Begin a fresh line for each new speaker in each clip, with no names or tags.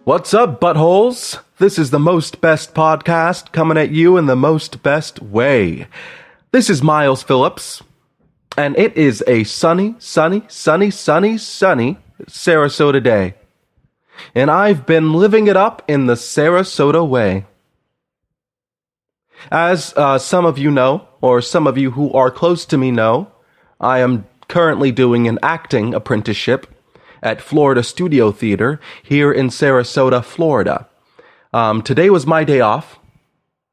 What's up, buttholes? This is the most best podcast coming at you in the most best way. This is Miles Phillips, and it is a sunny Sarasota day. And I've been living it up in the Sarasota way. As some of you know, or some of you who are close to me know, I am currently doing an acting apprenticeship at Florida Studio Theater here in Sarasota, Florida. Today was my day off,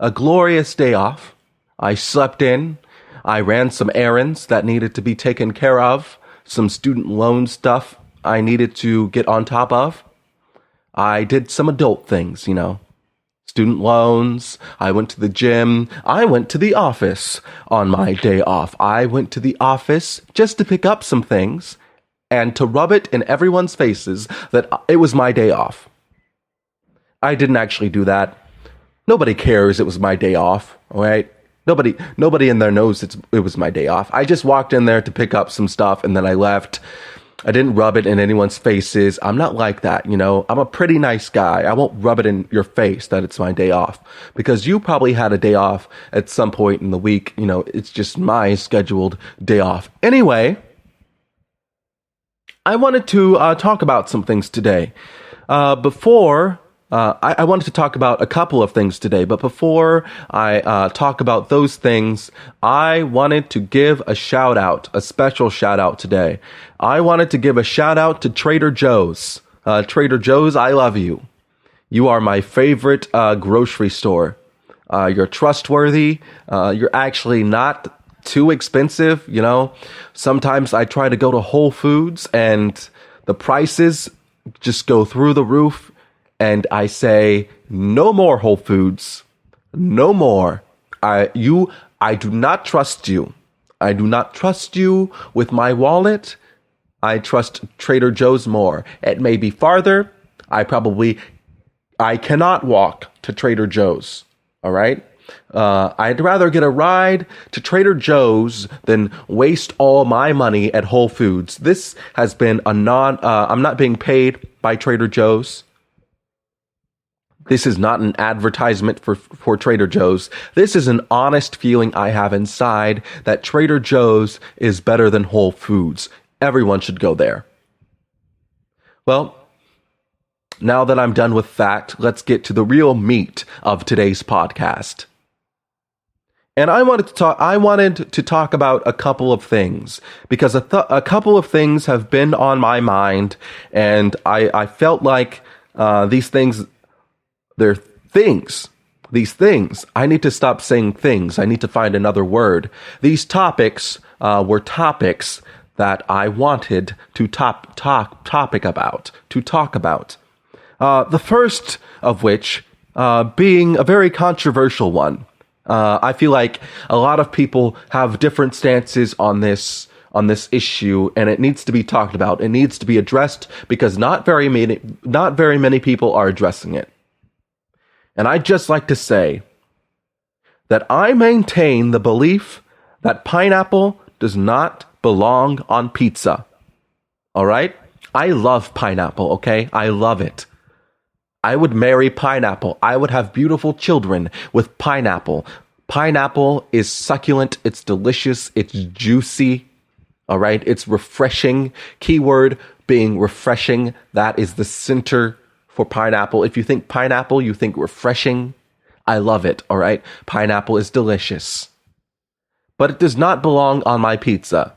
a glorious day off. I slept in, I ran some errands that needed to be taken care of, some student loan stuff I needed to get on top of. I did some adult things, student loans. I went to the gym. I went to the office on my day off. I went to the office just to pick up some things and to rub it in everyone's faces that it was my day off. I didn't actually do that. Nobody cares it was my day off, all right? Nobody in there knows it was my day off. I just walked in there to pick up some stuff and then I left. I didn't rub it in anyone's faces. I'm not like that, I'm a pretty nice guy. I won't rub it in your face that it's my day off because you probably had a day off at some point in the week. It's just my scheduled day off. Anyway, I wanted to talk about some things today. I wanted to talk about a couple of things today, but before I talk about those things, I wanted to give a shout out, a special shout out today. I wanted to give a shout out to Trader Joe's. Trader Joe's, I love you. You are my favorite grocery store. You're trustworthy. You're actually not too expensive, Sometimes I try to go to Whole Foods and the prices just go through the roof. And I say, no more Whole Foods. No more. I do not trust you. I do not trust you with my wallet. I trust Trader Joe's more. It may be farther. I cannot walk to Trader Joe's. All right? I'd rather get a ride to Trader Joe's than waste all my money at Whole Foods. This has been I'm not being paid by Trader Joe's. This is not an advertisement for Trader Joe's. This is an honest feeling I have inside that Trader Joe's is better than Whole Foods. Everyone should go there. Well, now that I'm done with that, let's get to the real meat of today's podcast. And I wanted to talk about a couple of things because a couple of things have been on my mind, and I felt like these things. They're things. These things. I need to stop saying things. I need to find another word. These topics were topics that I wanted to talk about. The first of which being a very controversial one. I feel like a lot of people have different stances on this issue, and it needs to be talked about. It needs to be addressed because not very many people are addressing it. And I'd just like to say that I maintain the belief that pineapple does not belong on pizza. All right? I love pineapple, okay? I love it. I would marry pineapple. I would have beautiful children with pineapple. Pineapple is succulent. It's delicious. It's juicy. All right? It's refreshing. Keyword being refreshing. That is the center for pineapple. If you think pineapple, you think refreshing. I love it, all right? Pineapple is delicious. But it does not belong on my pizza.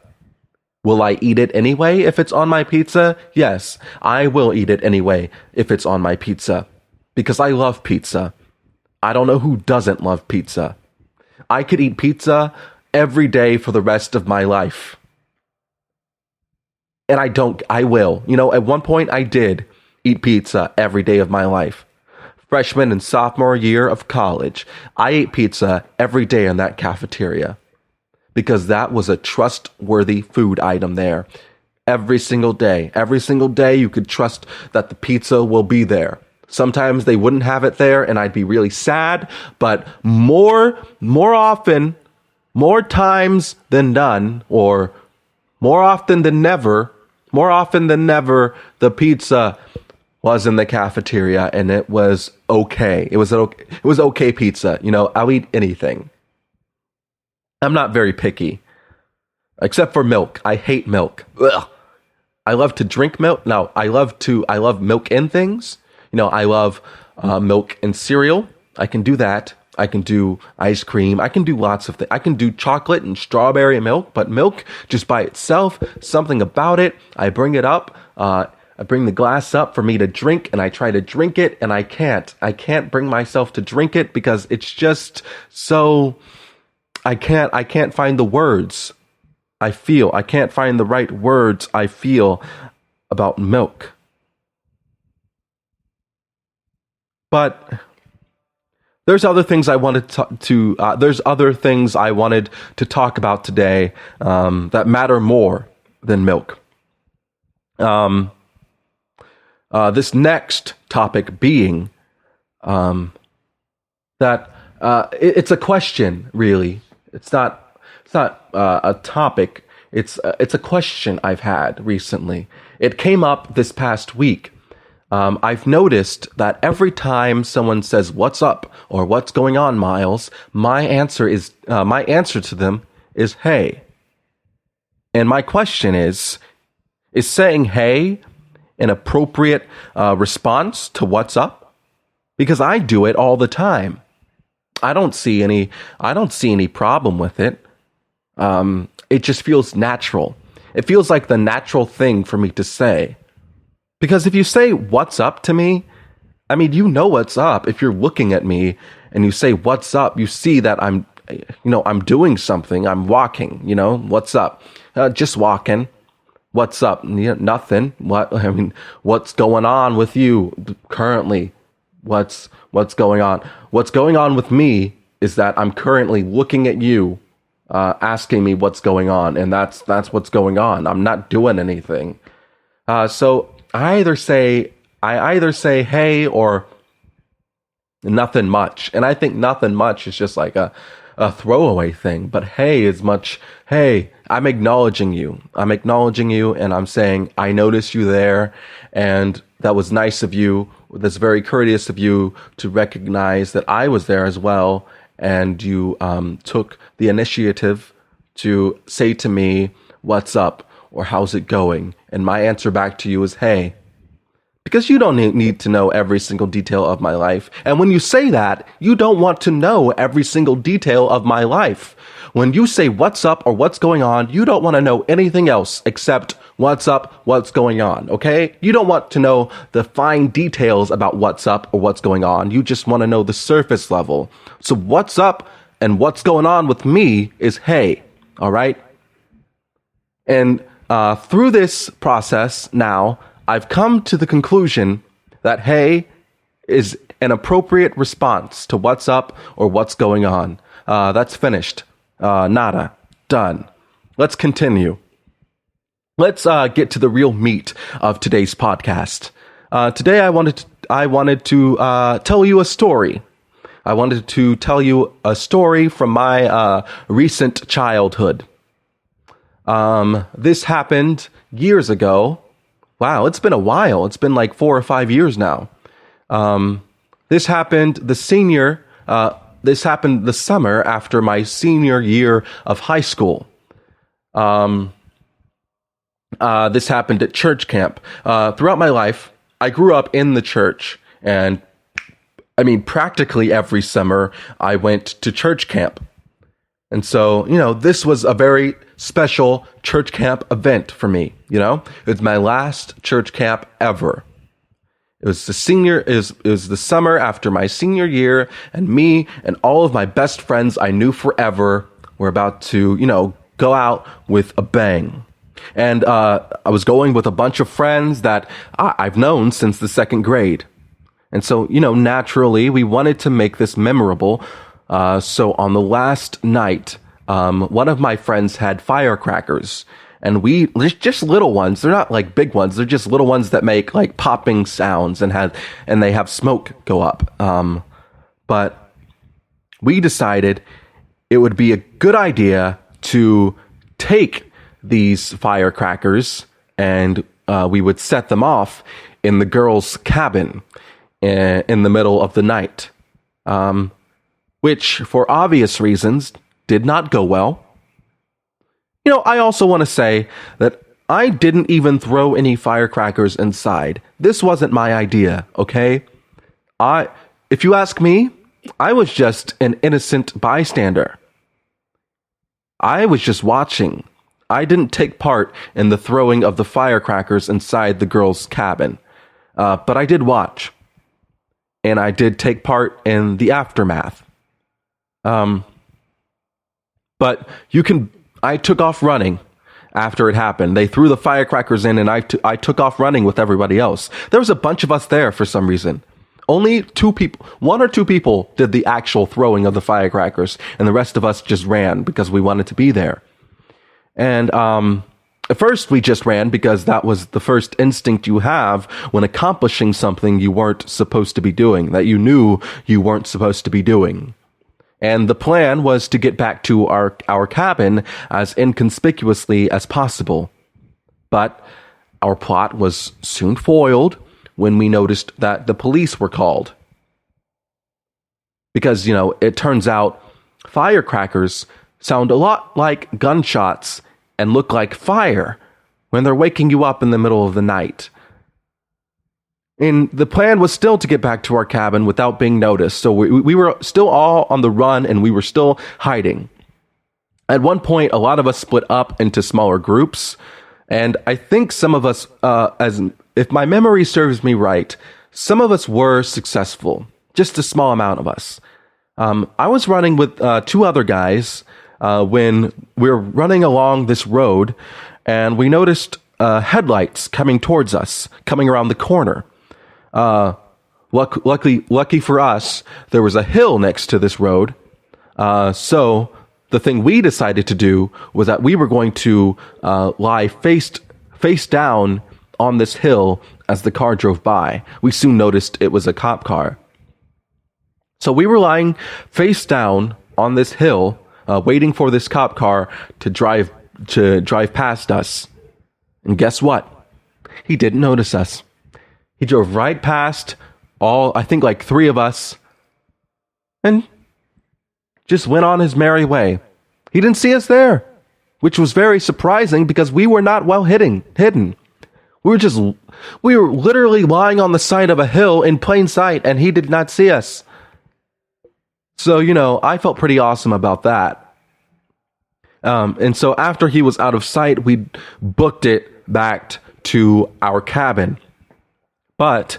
Will I eat it anyway if it's on my pizza? Yes, I will eat it anyway if it's on my pizza. Because I love pizza. I don't know who doesn't love pizza. I could eat pizza every day for the rest of my life. And I will. At one point I did eat pizza every day of my life. Freshman and sophomore year of college, I ate pizza every day in that cafeteria because that was a trustworthy food item there. Every single day you could trust that the pizza will be there. Sometimes they wouldn't have it there and I'd be really sad, but more times than none, or more often than never, the pizza was in the cafeteria, and it was okay. It was okay pizza. I'll eat anything. I'm not very picky, except for milk. I hate milk. Ugh. I love to drink milk. No, I love milk in things. I love milk in cereal. I can do that. I can do ice cream. I can do lots of things. I can do chocolate and strawberry milk, but milk just by itself, something about it. I bring it up. I bring the glass up for me to drink, and I try to drink it, and I can't. I can't bring myself to drink it because it's just so. I can't find the words. I can't find the right words I feel about milk. But there's other things I wanted to talk about today that matter more than milk. This next topic being that it's a question, really. It's not a topic. It's a question I've had recently. It came up this past week. I've noticed that every time someone says "What's up?" or "What's going on, Miles?" my answer to them is "Hey." And my question is saying "Hey" an appropriate response to "What's up?" Because I do it all the time. I don't see any problem with it. It just feels natural. It feels like the natural thing for me to say. Because if you say "What's up?" to me, I mean, what's up. If you're looking at me and you say "What's up?" you see that I'm doing something. I'm walking, "What's up?" Just walking. What's up? Nothing. What's going on with you currently? What's going on? What's going on with me is that I'm currently looking at you, asking me what's going on, and that's what's going on. I'm not doing anything. So I either say "Hey" or "Nothing much," and I think "nothing much" is just like a throwaway thing. But "Hey" is much. Hey, I'm acknowledging you. And I'm saying I noticed you there, and that was nice of you. That's very courteous of you to recognize that I was there as well, and you took the initiative to say to me, "What's up?" or "How's it going?" And my answer back to you is "Hey." Because you don't need to know every single detail of my life. And when you say that, you don't want to know every single detail of my life. When you say "What's up?" or "What's going on?" you don't want to know anything else except "What's up?" "What's going on?" Okay? You don't want to know the fine details about what's up or what's going on. You just want to know the surface level. So "What's up?" and "What's going on?" with me is "Hey." All right? And through this process now, I've come to the conclusion that "Hey" is an appropriate response to "What's up?" or "What's going on?" That's finished. Nada. Done. Let's continue. Let's get to the real meat of today's podcast. Today I wanted to tell you a story. I wanted to tell you a story from my recent childhood. This happened years ago. Wow, it's been a while. It's been like 4 or 5 years now. This happened the summer after my senior year of high school. This happened at church camp. Throughout my life, I grew up in the church, and practically every summer I went to church camp. And so, this was a very special church camp event for me. It was my last church camp ever. It was the summer after my senior year, and me and all of my best friends I knew forever were about to, go out with a bang. And I was going with a bunch of friends that I've known since the second grade. And so, naturally, we wanted to make this memorable. So on the last night, one of my friends had firecrackers. And just little ones. They're not like big ones. They're just little ones that make like popping sounds and they have smoke go up. But we decided it would be a good idea to take these firecrackers and we would set them off in the girls' cabin in the middle of the night, which, for obvious reasons, did not go well. I also want to say that I didn't even throw any firecrackers inside. This wasn't my idea, okay? If you ask me, I was just an innocent bystander. I was just watching. I didn't take part in the throwing of the firecrackers inside the girls' cabin. But I did watch. And I did take part in the aftermath. But I took off running after it happened. They threw the firecrackers in, and I took off running with everybody else. There was a bunch of us there for some reason. Only one or two people did the actual throwing of the firecrackers, and the rest of us just ran because we wanted to be there. And at first we just ran because that was the first instinct you have when accomplishing something you weren't supposed to be doing, that you knew you weren't supposed to be doing. And the plan was to get back to our cabin as inconspicuously as possible. But our plot was soon foiled when we noticed that the police were called. Because, it turns out firecrackers sound a lot like gunshots and look like fire when they're waking you up in the middle of the night. And the plan was still to get back to our cabin without being noticed. So we were still all on the run, and we were still hiding. At one point, a lot of us split up into smaller groups. And I think some of us, if my memory serves me right, some of us were successful. Just a small amount of us. I was running with two other guys when we were running along this road, and we noticed headlights coming towards us, coming around the corner. Lucky for us, there was a hill next to this road. So the thing we decided to do was that we were going to lie face down on this hill as the car drove by. We soon noticed it was a cop car. So we were lying face down on this hill, waiting for this cop car to drive past us. And guess what? He didn't notice us. He drove right past I think like three of us, and just went on his merry way. He didn't see us there, which was very surprising because we were not well hidden. We were literally lying on the side of a hill in plain sight, and he did not see us. So, I felt pretty awesome about that. And so after he was out of sight, we booked it back to our cabin. But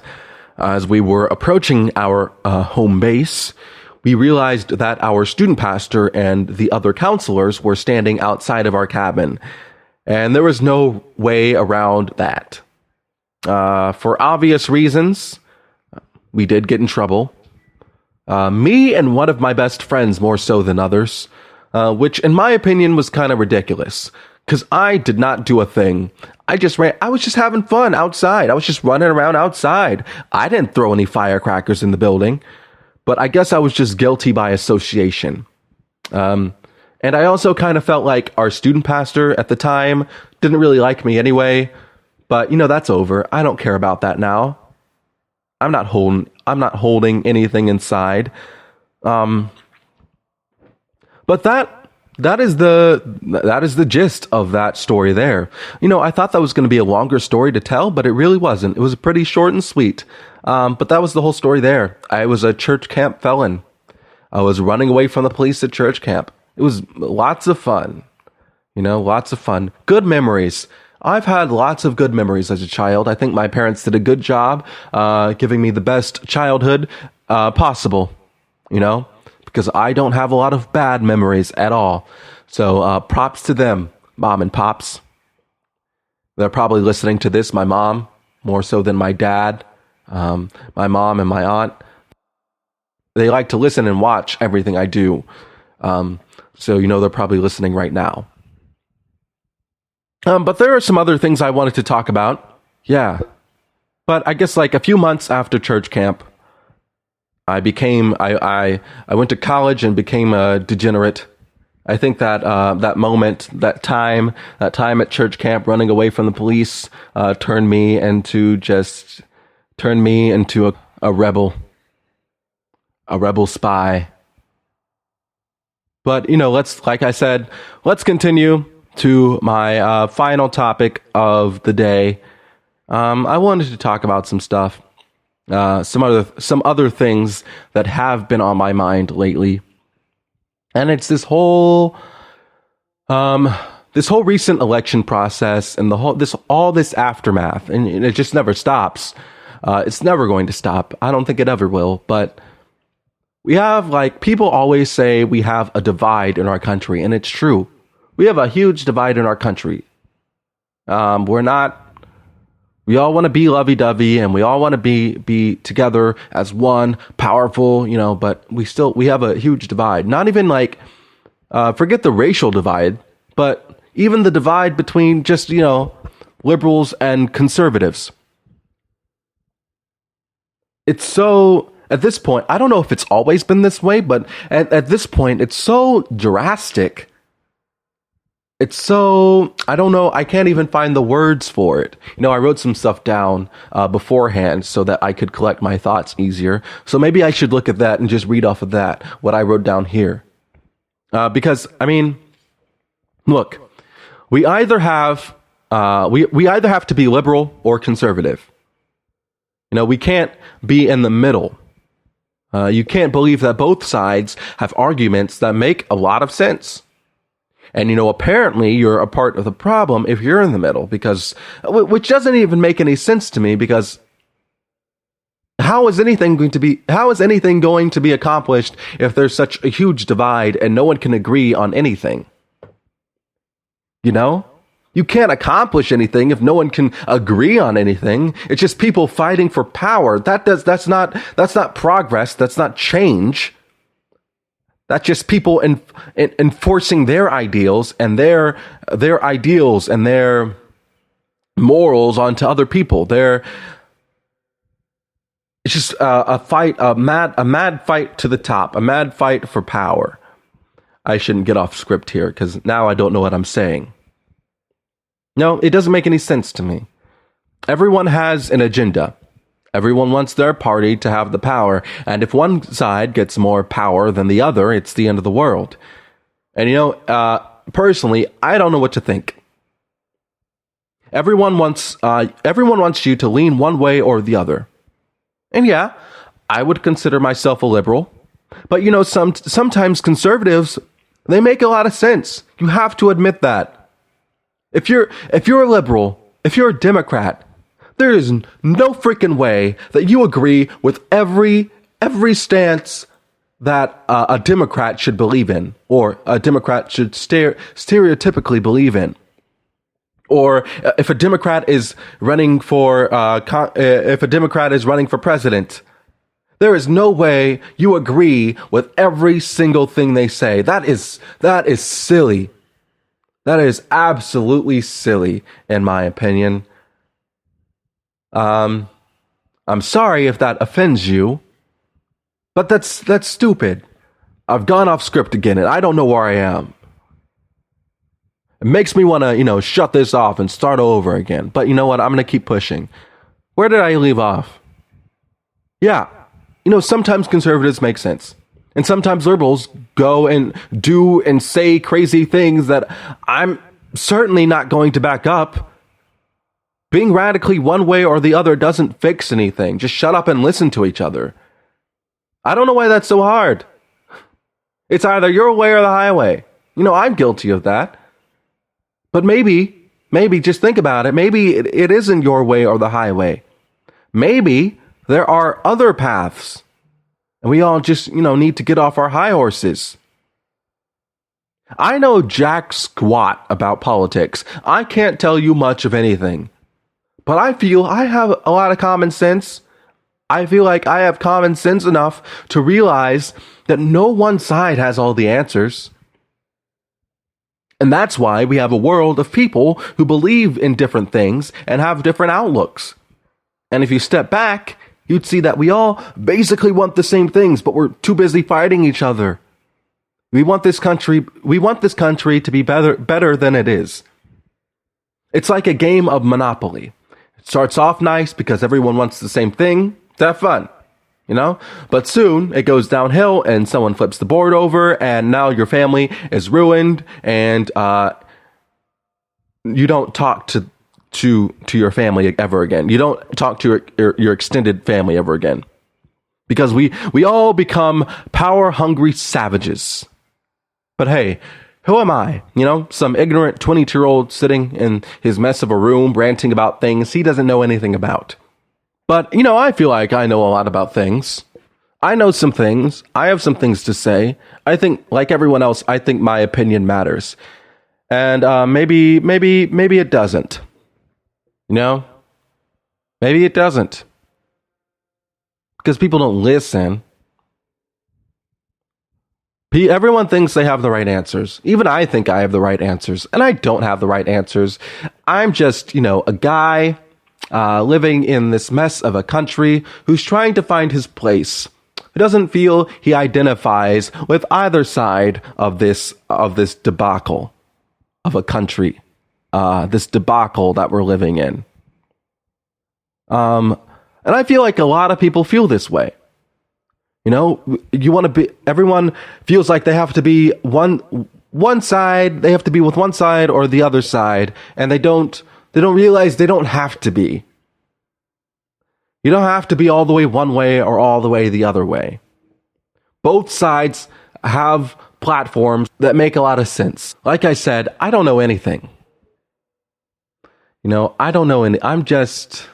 as we were approaching our home base, we realized that our student pastor and the other counselors were standing outside of our cabin. And there was no way around that. For obvious reasons, we did get in trouble. Me and one of my best friends more so than others, which in my opinion was kind of ridiculous. Because I did not do a thing. I was just having fun outside. I was just running around outside. I didn't throw any firecrackers in the building. But I guess I was just guilty by association. And I also kind of felt like our student pastor at the time didn't really like me anyway. But, that's over. I don't care about that now. I'm not holding anything inside. But that is the gist of that story there. I thought that was going to be a longer story to tell, but it really wasn't. It was pretty short and sweet. But that was the whole story there. I was a church camp felon. I was running away from the police at church camp. It was lots of fun. Lots of fun. Good memories. I've had lots of good memories as a child. I think my parents did a good job giving me the best childhood possible, because I don't have a lot of bad memories at all. So props to them, mom and pops. They're probably listening to this, my mom, more so than my dad, my mom and my aunt. They like to listen and watch everything I do. So, they're probably listening right now. But there are some other things I wanted to talk about. Yeah. But I guess like a few months after church camp, I went to college and became a degenerate. I think that that time at church camp running away from the police turned me into just Turn me into a rebel spy. But, like I said, let's continue to my final topic of the day. I wanted to talk about some stuff, some other things that have been on my mind lately. And it's this whole recent election process and all this aftermath, and it just never stops. It's never going to stop. I don't think it ever will. But we have, people always say we have a divide in our country, and it's true. We have a huge divide in our country. We all want to be lovey-dovey, and we all want to be together as one, powerful, but we have a huge divide. Not even forget the racial divide, but even the divide between just, liberals and conservatives. It's so, at this point, I don't know if it's always been this way, but at this point, it's so drastic. It's so, I don't know, I can't even find the words for it. I wrote some stuff down beforehand so that I could collect my thoughts easier. So maybe I should look at that and just read off of that, what I wrote down here. Because, look, we either have to be liberal or conservative. We can't be in the middle. You can't believe that both sides have arguments that make a lot of sense. And, apparently you're a part of the problem if you're in the middle, which doesn't even make any sense to me, because how is anything going to be accomplished if there's such a huge divide and no one can agree on anything? You can't accomplish anything if no one can agree on anything. It's just people fighting for power. That's not progress. That's not change. That's just people enforcing their ideals and their ideals and their morals onto other people. It's just a mad fight to the top, a mad fight for power. I shouldn't get off script here because now I don't know what I'm saying. No, it doesn't make any sense to me. Everyone has an agenda. Everyone wants their party to have the power, and if one side gets more power than the other, it's the end of the world. And personally, I don't know what to think. Everyone wants you to lean one way or the other. And yeah, I would consider myself a liberal, but sometimes conservatives, they make a lot of sense. You have to admit that. If you're a liberal, if you're a Democrat, there is no freaking way that you agree with every stance that a Democrat should believe in, or a Democrat should stereotypically believe in. Or if a Democrat is running for president, there is no way you agree with every single thing they say. That is silly. That is absolutely silly, in my opinion. I'm sorry if that offends you, but that's stupid. I've gone off script again, and I don't know where I am. It makes me want to, shut this off and start over again. But you know what? I'm going to keep pushing. Where did I leave off? Yeah, sometimes conservatives make sense. And sometimes liberals go and do and say crazy things that I'm certainly not going to back up. Being radically one way or the other doesn't fix anything. Just shut up and listen to each other. I don't know why that's so hard. It's either your way or the highway. I'm guilty of that. But maybe just think about it. Maybe it isn't your way or the highway. Maybe there are other paths. And we all just, need to get off our high horses. I know jack squat about politics. I can't tell you much of anything. But I feel I have a lot of common sense. I feel like I have common sense enough to realize that no one side has all the answers. And that's why we have a world of people who believe in different things and have different outlooks. And if you step back, you'd see that we all basically want the same things, but we're too busy fighting each other. We want this country to be better than it is. It's like a game of Monopoly. It starts off nice because everyone wants the same thing, to have fun, you know? But soon it goes downhill and someone flips the board over and now your family is ruined and you don't talk to your family ever again. You don't talk to your extended family ever again. Because we all become power-hungry savages. But hey, who am I? You know, some ignorant 22-year-old sitting in his mess of a room ranting about things he doesn't know anything about. But, you know, I feel like I know a lot about things. I know some things. I have some things to say. I think, like everyone else, I think my opinion matters. And maybe it doesn't. You know? Maybe it doesn't. Because people don't listen. Everyone thinks they have the right answers. Even I think I have the right answers. And I don't have the right answers. I'm just, you know, a guy living in this mess of a country who's trying to find his place. Who doesn't feel he identifies with either side of this debacle of a country. This debacle that we're living in. And I feel like a lot of people feel this way. You know, everyone feels like they have to be one side, they have to be with one side or the other side, and they don't realize they don't have to be. You don't have to be all the way one way or all the way the other way. Both sides have platforms that make a lot of sense. Like I said, I don't know anything. You know, I don't know I'm just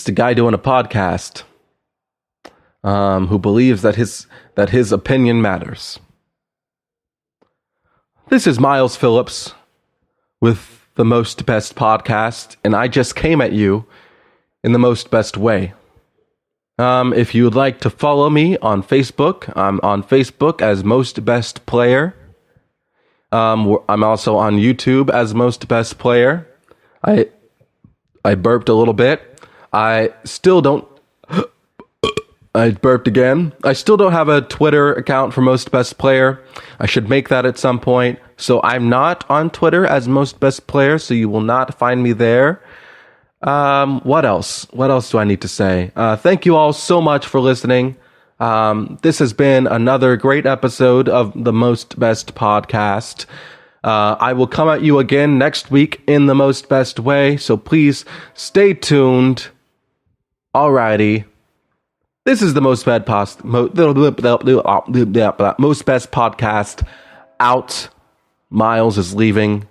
a guy doing a podcast who believes that his opinion matters. This is Miles Phillips with the Most Best Podcast, and I just came at you in the most best way. If you would like to follow me on Facebook, I'm on Facebook as Most Best Player. I'm also on YouTube as Most Best Player. I burped a little bit. I burped again. I still don't have a Twitter account for Most Best Player. I should make that at some point. So I'm not on Twitter as Most Best Player, so you will not find me there. What else? What else do I need to say? Thank you all so much for listening. This has been another great episode of the Most Best Podcast. I will come at you again next week in the most best way, so please stay tuned. Alrighty. This is the Most Best Podcast out. Miles is leaving.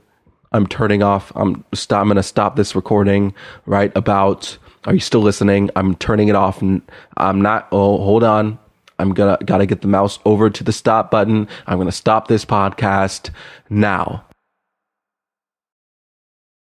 I'm turning off. I'm going to stop this recording right about. Are you still listening? I'm turning it off. And I'm not. Oh, hold on. Gotta get the mouse over to the stop button. I'm going to stop this podcast now.